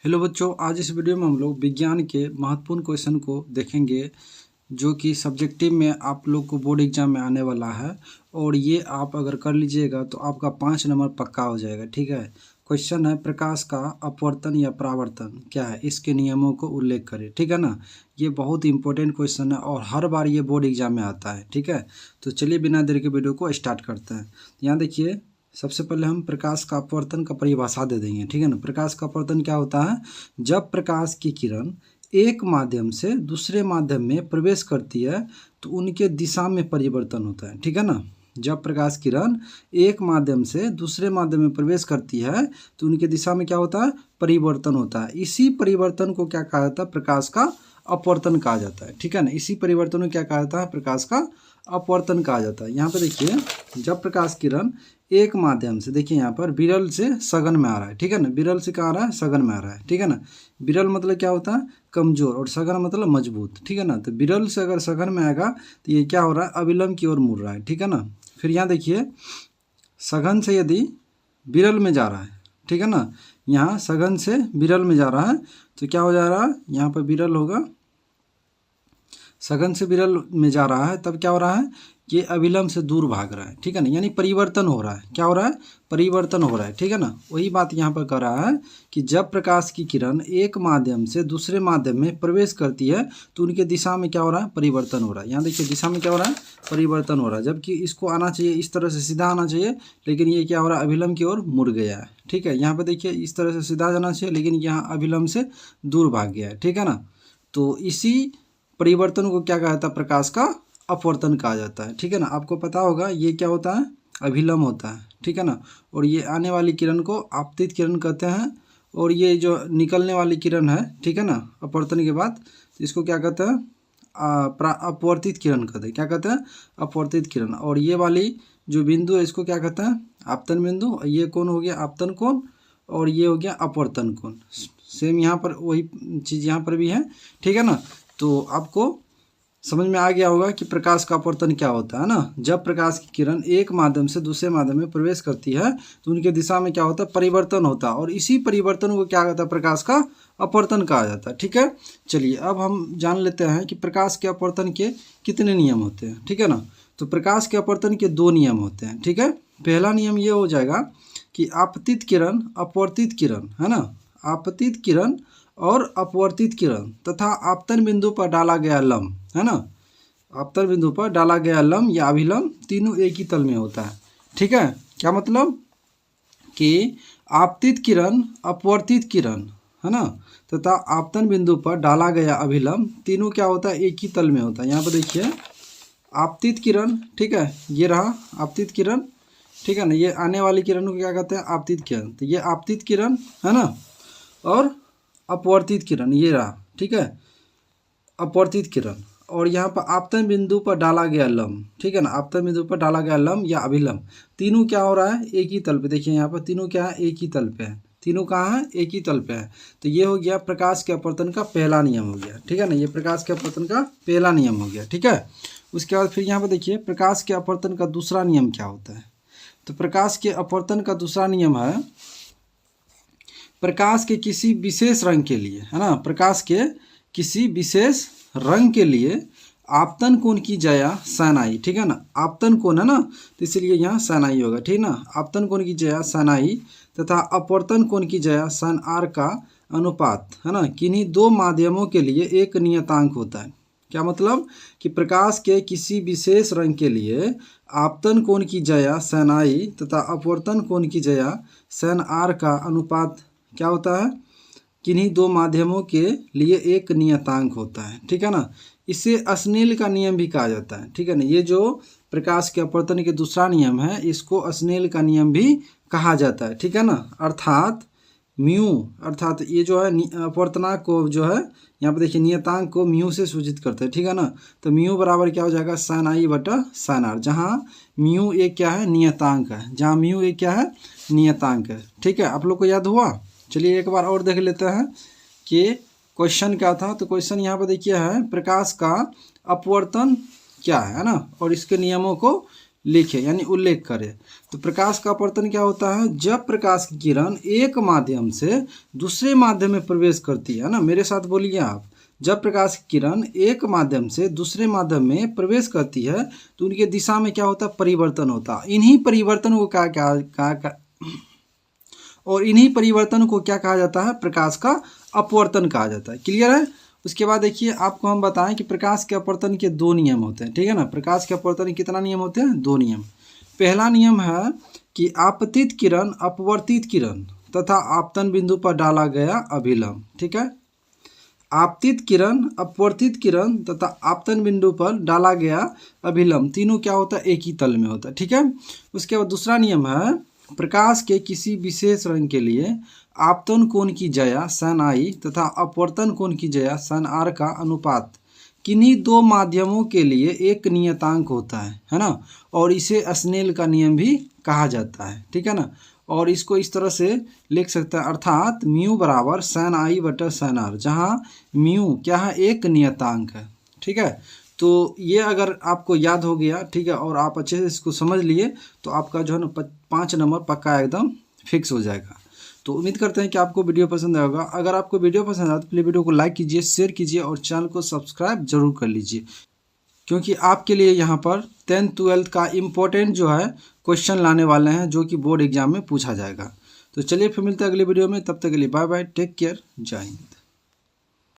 Hello बच्चों, आज इस वीडियो में हम लोग विज्ञान के महत्वपूर्ण क्वेश्चन को देखेंगे जो कि सब्जेक्टिव में आप लोग को बोर्ड एग्जाम में आने वाला है। और ये आप अगर कर लीजिएगा तो आपका 5 नंबर पक्का हो जाएगा। ठीक है। क्वेश्चन है, प्रकाश का अपवर्तन या परावर्तन क्या है, इसके नियमों को उल्लेख करें। ठीक है ना। ये बहुत इंपॉर्टेंट क्वेश्चन है और हर बार ये बोर्ड एग्जाम में आता है। ठीक है। तो चलिए बिना देर के वीडियो को स्टार्ट करते हैं। यहाँ देखिए, सबसे पहले हम प्रकाश का अपवर्तन का परिभाषा दे देंगे। ठीक है ना। प्रकाश का अपवर्तन क्या होता है? जब प्रकाश की किरण एक माध्यम से दूसरे माध्यम में प्रवेश करती है तो उनके दिशा में परिवर्तन होता है। ठीक है ना। जब प्रकाश किरण एक माध्यम से दूसरे माध्यम में प्रवेश करती है तो उनके दिशा में क्या होता है? परिवर्तन होता है। इसी परिवर्तन को क्या कहा जाता है? प्रकाश का अपवर्तन कहा जाता है। ठीक है ना। इसी परिवर्तन को क्या कहा जाता है? प्रकाश का अपवर्तन कहा जाता है। यहाँ पे देखिए, जब प्रकाश किरण एक माध्यम से, देखिए यहाँ पर विरल से सघन में आ रहा है। ठीक है ना। विरल से कहाँ आ रहा है? सघन में आ रहा है। ठीक है ना। विरल मतलब क्या होता है? कमजोर, और सघन मतलब मजबूत। ठीक है ना। तो विरल से अगर सघन में आएगा तो ये क्या हो रहा है? अविलंब की ओर मुड़ रहा है। ठीक है ना। फिर यहाँ देखिए, सघन से यदि विरल में जा रहा है, ठीक है ना, यहाँ सघन से विरल में जा रहा है तो क्या हो जा रहा है? यहाँ पर विरल होगा, सघन से विरल में जा रहा है, तब क्या हो रहा है? ये अविलंब से दूर भाग रहा है। ठीक है ना। यानी परिवर्तन हो रहा है। क्या हो रहा है? परिवर्तन हो रहा है। ठीक है ना। वही बात यहाँ पर कर रहा है कि जब प्रकाश की किरण एक माध्यम से दूसरे माध्यम में प्रवेश करती है तो उनके दिशा में क्या हो रहा है? परिवर्तन हो रहा है। यहाँ देखिए, दिशा में क्या हो रहा है? परिवर्तन हो रहा है। जबकि इसको आना चाहिए इस तरह से, सीधा आना चाहिए, लेकिन ये क्या हो रहा है? अविलंब की ओर मुड़ गया है। ठीक है। यहाँ पर देखिए, इस तरह से सीधा जाना चाहिए, लेकिन यहाँ अविलंब से दूर भाग गया है। ठीक है ना। तो इसी परिवर्तन को क्या कहा जाता है? प्रकाश का अपवर्तन कहा जाता है। ठीक है ना। आपको पता होगा ये क्या होता है? अभिलंब होता है। ठीक है ना। और ये आने वाली किरण को आपतित किरण कहते हैं, और ये जो निकलने वाली किरण है, ठीक है ना, अपवर्तन के बाद, इसको क्या कहते हैं? अपवर्तित किरण कहते हैं। क्या कहते हैं? अपवर्तित किरण। और ये वाली जो बिंदु है इसको क्या कहते हैं? आपतन बिंदु। ये कौन हो गया? आपतन कोण। और ये हो गया अपवर्तन कोण। सेम यहाँ पर वही चीज़ यहाँ पर भी है। ठीक है ना। तो आपको समझ में आ गया होगा कि प्रकाश का अपवर्तन क्या होता है ना। जब प्रकाश की किरण एक माध्यम से दूसरे माध्यम में प्रवेश करती है तो उनके दिशा में क्या होता है? परिवर्तन होता है। और इसी परिवर्तन को क्या कहता है? प्रकाश का अपवर्तन कहा जाता है। ठीक है। चलिए अब हम जान लेते हैं कि प्रकाश के अपवर्तन के कितने नियम होते हैं। ठीक है ना। तो प्रकाश के अपवर्तन के 2 नियम होते हैं। ठीक है। पहला नियम ये हो जाएगा कि आपतित किरण, अपवर्तित किरण, है ना, आपतित किरण और अपवर्तित किरण तथा आपतन बिंदु पर डाला गया लंब, है ना, आपतन बिंदु पर डाला गया लंब या अभिलंब, तीनों एक ही तल में होता है। ठीक है। क्या मतलब कि आपतित किरण, अपवर्तित किरण, है ना, तथा आपतन बिंदु पर डाला गया अभिलंब, तीनों क्या होता है? एक ही तल में होता है। यहाँ पर देखिए, आपतित किरण, ठीक है, ये रहा आपतित किरण। ठीक है ना। ये आने वाली किरण को क्या कहते हैं? आपतित किरण। तो ये आपतित किरण है ना, और अपवर्तित किरण ये रहा। ठीक है, अपवर्तित किरण। और यहाँ पर आपतन बिंदु पर डाला गया लंब, ठीक है ना, आपतन बिंदु पर डाला गया लंब या अभिलंब, तीनों क्या हो रहा है? एक ही तल पे। देखिए यहाँ पर तीनों क्या है? एक ही तल पे है। तीनों कहाँ है? एक ही तल पे है। तो ये हो गया प्रकाश के अपवर्तन का पहला नियम हो गया। ठीक है ना। ये प्रकाश के अपवर्तन का पहला नियम हो गया। ठीक है। उसके बाद फिर यहाँ पर देखिए, प्रकाश के अपवर्तन का दूसरा नियम क्या होता है? तो प्रकाश के अपवर्तन का दूसरा नियम है, प्रकाश के किसी विशेष रंग के लिए, है ना, प्रकाश के किसी विशेष रंग के लिए आपतन कोण की जया sin i। ठीक है ना। आपतन कोण है ना, तो इसलिए यहाँ sin i होगा। ठीक ना। आपतन कोण की जया sin i तथा अपवर्तन कोण की जया sin r का अनुपात, है ना, किन्हीं 2 माध्यमों के लिए एक नियतांक होता है। क्या मतलब कि प्रकाश के किसी विशेष रंग के लिए आपतन कोण की जया sin i तथा अपवर्तन कोण की जया sin r का अनुपात क्या होता है? किन्हीं 2 माध्यमों के लिए एक नियतांक होता है। ठीक है ना। इसे स्नेल का नियम भी कहा जाता है। ठीक है ना। ये जो प्रकाश के अपवर्तन के दूसरा नियम है, इसको स्नेल का नियम भी कहा जाता है। ठीक है ना। अर्थात म्यू, अर्थात ये जो है अपवर्तनांक को जो है, यहाँ पर देखिए, नियतांक को म्यू से सूचित करते हैं। ठीक है ना। तो म्यू बराबर क्या हो जाएगा? sin i बटा sin r, जहाँ म्यू एक क्या है? नियतांक है। जहाँ म्यू एक क्या है? नियतांक है। ठीक है। आप लोग को याद हुआ? चलिए एक बार और देख लेते हैं कि क्वेश्चन क्या था। तो क्वेश्चन यहाँ पर देखिए है, प्रकाश का अपवर्तन क्या है ना, और इसके नियमों को लिखे यानी उल्लेख करे। तो प्रकाश का अपवर्तन क्या होता है, जब प्रकाश की किरण एक माध्यम से दूसरे माध्यम में प्रवेश करती है ना, मेरे साथ बोलिए आप, जब प्रकाश की किरण एक माध्यम से दूसरे माध्यम में प्रवेश करती है तो उनके दिशा में क्या होता है, परिवर्तन होता है। इन्हीं परिवर्तन को इन्हीं परिवर्तन को क्या कहा जाता है, प्रकाश का अपवर्तन कहा जाता है। क्लियर है। उसके बाद देखिए आपको हम बताएं कि प्रकाश के अपवर्तन के दो नियम होते हैं, ठीक है ना। प्रकाश के अपवर्तन के कितना नियम होते हैं, दो नियम। पहला नियम है कि आपतित किरण अपवर्तित किरण तथा आपतन बिंदु पर डाला गया अभिलंब, ठीक है। आपतित किरण, अपवर्तित किरण तथा आपतन बिंदु पर डाला गया अभिलंब तीनों क्या होता है, एक ही तल में होता है, ठीक है। उसके बाद दूसरा नियम है प्रकाश के किसी विशेष रंग के लिए आपतन कोण की ज्या sin I तथा अपवर्तन कोण की ज्या sin R का अनुपात किन्हीं दो माध्यमों के लिए एक नियतांक होता है ना, और इसे स्नेल का नियम भी कहा जाता है, ठीक है ना। और इसको इस तरह से लिख सकता है, अर्थात म्यू बराबर sin I बटा sin R, जहाँ म्यू क्या है, एक नियतांक है, ठीक है। तो ये अगर आपको याद हो गया, ठीक है, और आप अच्छे से इसको समझ लिए तो आपका जो है ना 5 नंबर पक्का एकदम फिक्स हो जाएगा। तो उम्मीद करते हैं कि आपको वीडियो पसंद आएगा। अगर आपको वीडियो पसंद आए तो प्लीज़ वीडियो को लाइक कीजिए, शेयर कीजिए और चैनल को सब्सक्राइब जरूर कर लीजिए, क्योंकि आपके लिए यहाँ पर 10th 12th का इम्पोर्टेंट जो है क्वेश्चन लाने वाले हैं जो कि बोर्ड एग्जाम में पूछा जाएगा। तो चलिए फिर मिलते हैं अगले वीडियो में, तब तक के लिए बाय बाय, टेक केयर, जय हिंद।